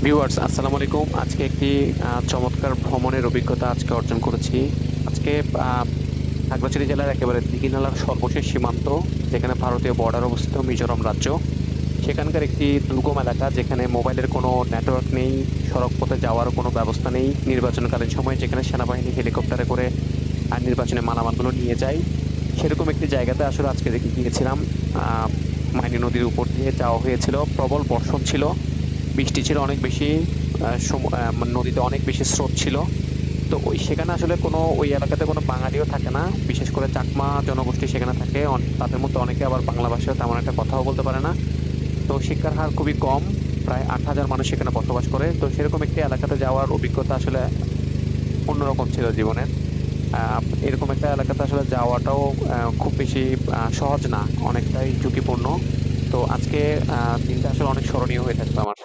Viewers আসসালামু আলাইকুম। আজকে একটি চমৎকার ভ্রমণের অভিজ্ঞতা অর্জন করেছি। আজকে আ খাগড়াছড়ি জেলার একেবারে দীঘিনালার সর্বশেষ সীমান্ত, যেখানে ভারতীয় বর্ডার অবস্থিত মিজোরাম রাজ্য। সেখানকার একটি দুর্গম এলাকা যেখানে মোবাইলের কোনো নেটওয়ার্ক নেই, সড়ক পথে যাওয়ারও কোনো ব্যবস্থা নেই। নির্বাচনকালীন সময়ে যেখানে সেনাবাহিনী হেলিকপ্টারে করে নির্বাচনী মালামালগুলো নিয়ে যায়। সেরকম একটি জায়গাতে আসলে আজকে গিয়েছিলাম। আ মাইনী নদীর উপর দিয়ে যাওয়া হয়েছিল। প্রবল বর্ষণ ছিল। বৃষ্টি ছিল অনেক বেশি। নদীতে অনেক বেশি স্রোত ছিল। তো সেখানে আসলে ওই এলাকাতে কোনো বাঙালিও থাকে না। বিশেষ করে চাকমা জনগোষ্ঠী সেখানে থাকে। তাদের মধ্যে অনেকে আবার বাংলা ভাষায় তেমন একটা কথাও বলতে পারে না। তো শিক্ষার হার খুবই কম। প্রায় ৮,০০০ মানুষ সেখানে বসবাস করে। তো সেরকম একটি এলাকাতে যাওয়ার অভিজ্ঞতা আসলে অন্যরকম ছিল জীবনের। আ এরকম একটা এলাকাতে আসলে যাওয়াটাও খুব বেশি সহজ না। অনেকটাই ঝুঁকিপূর্ণ। তো আজকে দিনটা আসলে অনেক স্মরণীয় হয়ে থাকবে আমার।